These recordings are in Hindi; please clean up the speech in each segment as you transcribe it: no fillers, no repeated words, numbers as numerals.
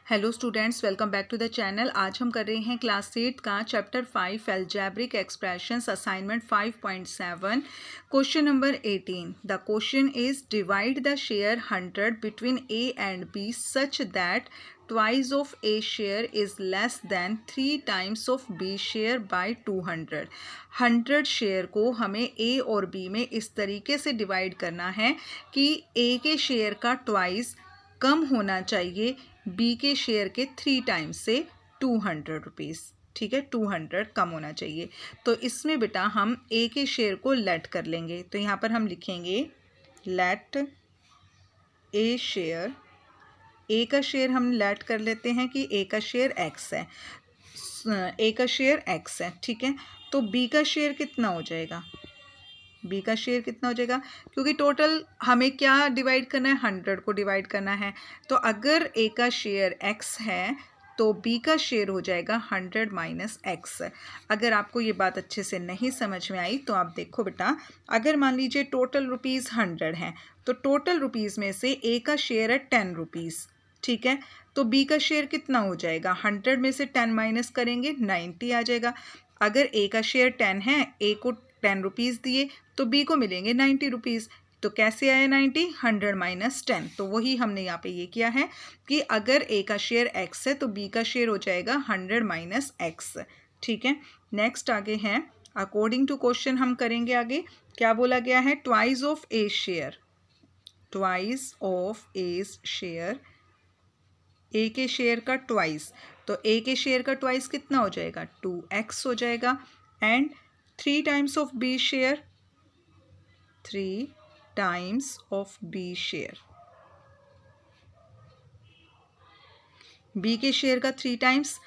Hello students, welcome back to the channel. आज हम कर रहे हैं क्लास 8 का chapter 5 algebraic expressions assignment 5.7 question number 18। The question is divide the share 100 between A and B such that twice of A share is less than 3 times of B share by 200। 100 share को हमें ए और बी में इस तरीके से डिवाइड करना है कि ए के शेयर का ट्वाइस कम होना चाहिए बी के शेयर के 3 टाइम्स से 200 रुपीज़। ठीक है, 200 कम होना चाहिए। तो इसमें बेटा हम ए के शेयर को लेट कर लेंगे। तो यहाँ पर हम लिखेंगे लेट ए शेयर। ए का शेयर हम लेट कर लेते हैं कि ए का शेयर एक्स है, ए का शेयर एक्स है। ठीक है, तो बी का शेयर कितना हो जाएगा? बी का शेयर कितना हो जाएगा? क्योंकि टोटल हमें क्या डिवाइड करना है? 100 को डिवाइड करना है। तो अगर ए का शेयर x है तो बी का शेयर हो जाएगा 100 माइनस एक्स। अगर आपको ये बात अच्छे से नहीं समझ में आई तो आप देखो बेटा, अगर मान लीजिए टोटल रुपीज़ 100 हैं तो टोटल रुपीज़ में से ए का शेयर है 10 रुपीज़। ठीक है, तो बी का शेयर कितना हो जाएगा? 100 में से 10 माइनस करेंगे 90 आ जाएगा। अगर ए का शेयर 10 है, ए को 10 रुपीज़ दिए तो बी को मिलेंगे 90 रुपीज़। तो कैसे आया 90? 100 माइनस 10। तो वही हमने यहाँ पे ये किया है कि अगर ए का शेयर x है तो बी का शेयर हो जाएगा 100 माइनस एक्स। ठीक है, नेक्स्ट आगे हैं अकॉर्डिंग टू क्वेश्चन हम करेंगे आगे। क्या बोला गया है? Twice of A share, twice of A share, A के शेयर का ट्वाइस। तो ए के शेयर का ट्वाइस कितना हो जाएगा? 2x हो जाएगा। And 3 times of B share, 3 times of B share, B के शेयर का 3 टाइम्स।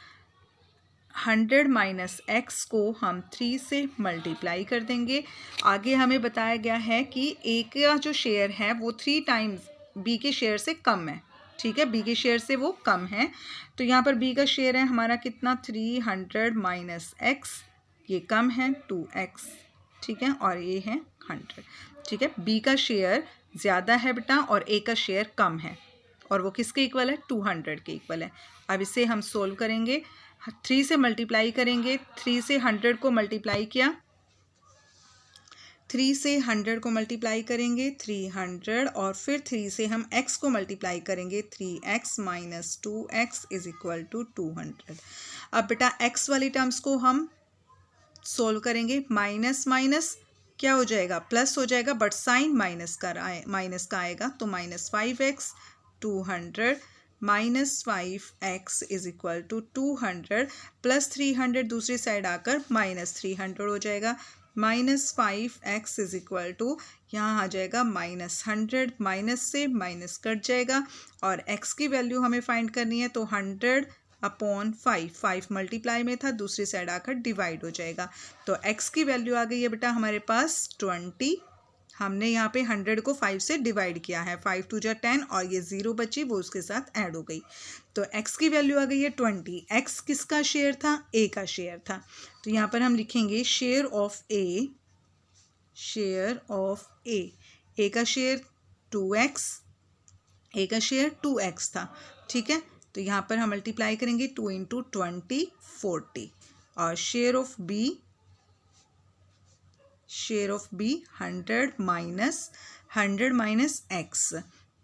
100 माइनस एक्स को हम 3 से मल्टीप्लाई कर देंगे। आगे हमें बताया गया है कि ए का जो शेयर है वो 3 टाइम्स बी के शेयर से कम है। ठीक है, बी के शेयर से वो कम है। तो यहाँ पर बी का शेयर है हमारा कितना? 300 माइनस एक्स, ये कम है 2x। ठीक है, और ये है 100। ठीक है, बी का शेयर ज़्यादा है बेटा और ए का शेयर कम है, और वो किसके इक्वल है? 200 के इक्वल है। अब इसे हम सोल्व करेंगे, 3 से मल्टीप्लाई करेंगे। 3 से 100 को मल्टीप्लाई किया, 3 से 100 को मल्टीप्लाई करेंगे 300, और फिर 3 से हम x को मल्टीप्लाई करेंगे 3x minus 2x is equal to 200। अब बेटा x वाली टर्म्स को हम सोल्व करेंगे। माइनस माइनस क्या हो जाएगा? प्लस हो जाएगा, बट साइन माइनस का आएगा। तो minus 5x 200 minus 5x is equal to 200 plus 300 दूसरी साइड आकर माइनस 300 हो जाएगा। Minus 5x is equal to यहाँ आ जाएगा माइनस 100, माइनस से माइनस कट जाएगा और x की वैल्यू हमें फाइंड करनी है। तो 100 अपॉन 5 मल्टीप्लाई में था, दूसरी साइड आकर डिवाइड हो जाएगा। तो x की वैल्यू आ गई है बेटा हमारे पास 20। हमने यहाँ पे 100 को 5 से डिवाइड किया है, 5 2 जा 10 और ये 0 बची वो उसके साथ ऐड हो गई। तो x की वैल्यू आ गई है 20। x किसका शेयर था? a का शेयर था। तो यहाँ पर हम लिखेंगे share of a, share of a का शेयर 2x, a का शेयर 2x था। ठीक है, तो यहाँ पर हम मल्टीप्लाई करेंगे 2 इंटू 20 40, और share of b, share of B 100 minus x.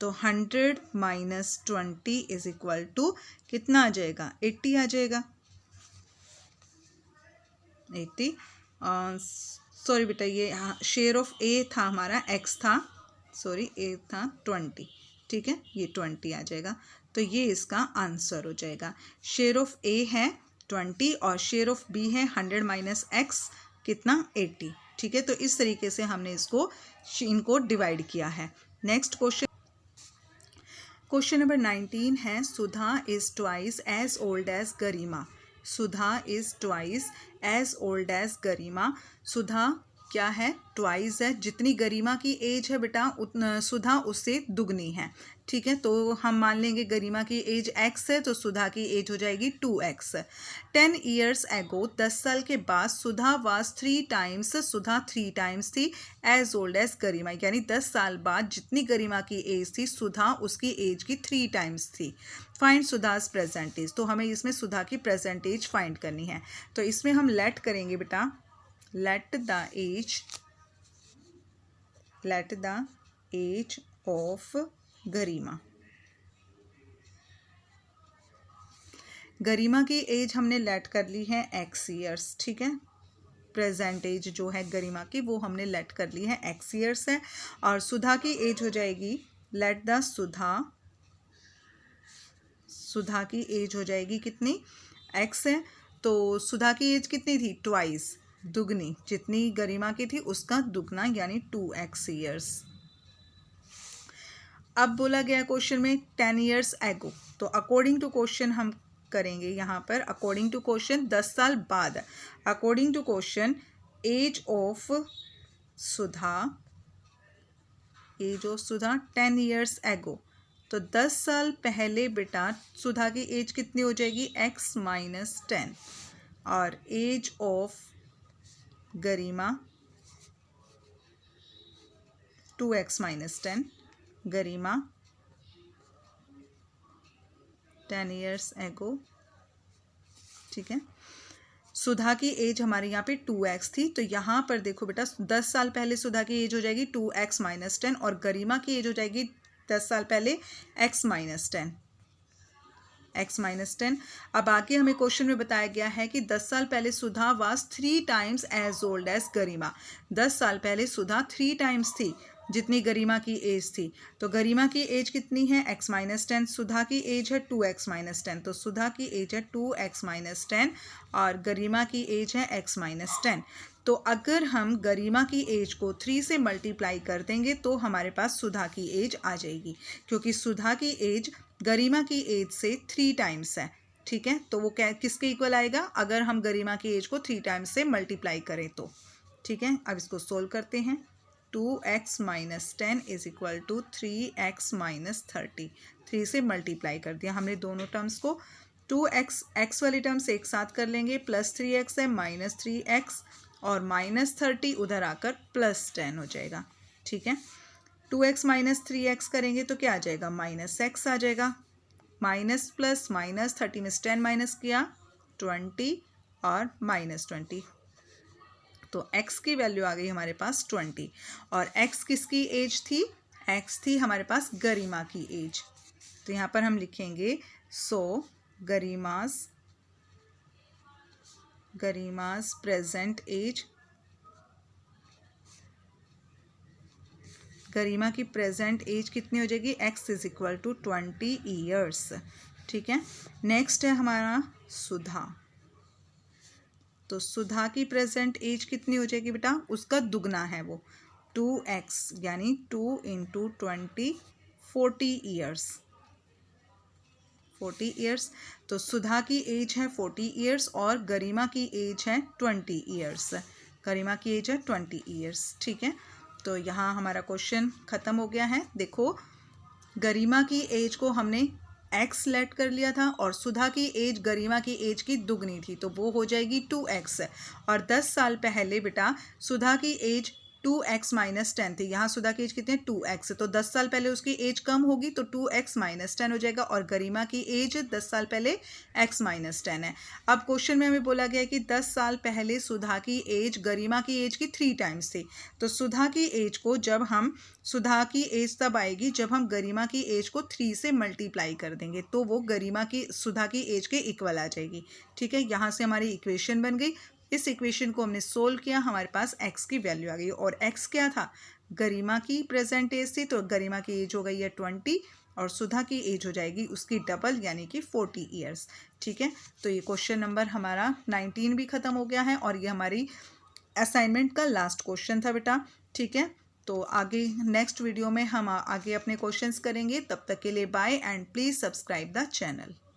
तो 100 माइनस 20 इज इक्वल टू कितना आ जाएगा? 80 आ जाएगा। 80, सॉरी बेटा, ये शेयर ऑफ ए था हमारा, एक्स था, सॉरी ए था 20। ठीक है, ये 20 आ जाएगा। तो ये इसका आंसर हो जाएगा। शेयर ऑफ ए है 20 और शेयर ऑफ बी है 100 माइनस एक्स, कितना? 80। ठीक है, तो इस तरीके से हमने इनको डिवाइड किया है। नेक्स्ट क्वेश्चन, क्वेश्चन नंबर 19 है Sudha is twice as old as Garima. Sudha is twice as old as Garima. Sudha क्या है, ट्वाइस है। जितनी गरिमा की एज है बेटा सुधा उससे दुगनी है, ठीक है। तो हम मान लेंगे गरिमा की एज x है तो सुधा की एज हो जाएगी 2x। 10 years ago, 10 साल के बाद सुधा वाज 3 times, सुधा 3 times थी एज ओल्ड एज गरिमा, यानी 10 साल बाद जितनी गरिमा की एज थी सुधा उसकी एज की 3 times थी। फाइंड सुधाज प्रेजेंट एज, तो हमें इसमें सुधा की प्रेजेंट एज फाइंड करनी है। तो इसमें हम लेट करेंगे बेटा, लेट द एज ऑफ गरिमा। गरिमा की एज हमने लेट कर ली है x ईयर्स, ठीक है। प्रेजेंट एज जो है गरिमा की वो हमने लेट कर ली है x ईयर्स है। और सुधा की एज हो जाएगी, लेट द सुधा की एज हो जाएगी कितनी, x है। तो सुधा की एज कितनी थी, ट्वाइस, दुगनी, जितनी गरिमा की थी उसका दुगना, यानी 2x ईयर्स। अब बोला गया क्वेश्चन में 10 years ago, तो अकॉर्डिंग टू क्वेश्चन हम करेंगे यहाँ पर, अकॉर्डिंग टू क्वेश्चन 10 साल बाद, according to question age of Sudha 10 years ago, तो 10 साल पहले बेटा सुधा की एज कितनी हो जाएगी, x - 10, और age of Garima 2x - 10, Garima 10 years ago, ठीक है। सुधा की एज हमारे यहाँ पे 2x थी, तो यहाँ पर देखो बेटा 10 साल पहले सुधा की एज हो जाएगी 2x - 10, और गरिमा की एज हो जाएगी 10 साल पहले x - 10। अब आगे हमें क्वेश्चन में बताया गया है कि 10 साल पहले Sudha was 3 times as old as Garima. 10 साल पहले सुधा 3 times थी जितनी गरिमा की एज थी। तो गरिमा की एज कितनी है, x - 10, सुधा की एज है 2x - 10, तो सुधा की एज है 2x - 10 और गरिमा की एज है x - 10। तो अगर हम गरिमा की एज को 3 से मल्टीप्लाई कर देंगे तो हमारे पास सुधा की एज आ जाएगी, क्योंकि सुधा की एज गरिमा की एज से 3 times है, ठीक है। तो वो क्या किसके इक्वल आएगा, अगर हम गरिमा की एज को 3 times से मल्टीप्लाई करें तो, ठीक है। अब इसको सोल्व करते हैं। 2x - 10 is equal to 3x - 30, 3 से मल्टीप्लाई कर दिया हमने दोनों टर्म्स को। 2x, x वाली टर्म्स एक साथ कर लेंगे, प्लस 3x है -3x, और -30 उधर आकर +10 हो जाएगा, ठीक है। 2x - 3x करेंगे तो क्या आ जाएगा, -x आ जाएगा। माइनस प्लस माइनस 30 में 10 माइनस किया 20 और -20, तो x की वैल्यू आ गई हमारे पास 20। और x किसकी एज थी, x थी हमारे पास गरिमा की एज। तो यहाँ पर हम लिखेंगे सो गरिमास प्रेजेंट एज, गरिमा की प्रेजेंट एज कितनी हो जाएगी, x is equal to 20 years, ठीक है। नेक्स्ट है हमारा सुधा। तो सुधा की प्रेजेंट एज कितनी हो जाएगी बेटा, उसका दुगना है वो 2x, यानी 2 × 20 40 ईयर्स, 40 ईयर्स। तो सुधा की एज है 40 ईयर्स और गरिमा की एज है 20 ईयर्स, गरिमा की एज है 20 ईयर्स, ठीक है। तो यहाँ हमारा क्वेश्चन ख़त्म हो गया है। देखो गरिमा की एज को हमने x लेट कर लिया था और सुधा की एज गरिमा की एज की दुगनी थी, तो वो हो जाएगी 2x। और 10 साल पहले बेटा सुधा की एज 2x - 10 थी, यहाँ सुधा की एज कितनी है 2x, तो 10 साल पहले उसकी एज कम होगी तो 2x - 10 हो जाएगा, और गरिमा की एज 10 साल पहले x - 10 है। अब क्वेश्चन में हमें बोला गया है कि 10 साल पहले सुधा की एज गरिमा की एज की 3 times थी, तो सुधा की एज को जब हम सुधा की एज तब आएगी जब हम गरिमा की एज को 3 से मल्टीप्लाई कर देंगे, तो वो गरिमा की सुधा की एज के इक्वल आ जाएगी, ठीक है। यहाँ से हमारी इक्वेशन बन गई। इस इक्वेशन को हमने सोल्व किया, हमारे पास x की वैल्यू आ गई, और x क्या था, गरिमा की प्रेजेंट एज थी, तो गरिमा की एज हो गई है 20 और सुधा की एज हो जाएगी उसकी डबल यानी कि 40 ईयर्स, ठीक है। तो ये क्वेश्चन नंबर हमारा 19 भी ख़त्म हो गया है और ये हमारी असाइनमेंट का लास्ट क्वेश्चन था बेटा, ठीक है। तो आगे नेक्स्ट वीडियो में हम आगे अपने क्वेश्चंस करेंगे। तब तक के लिए bye and please subscribe the channel.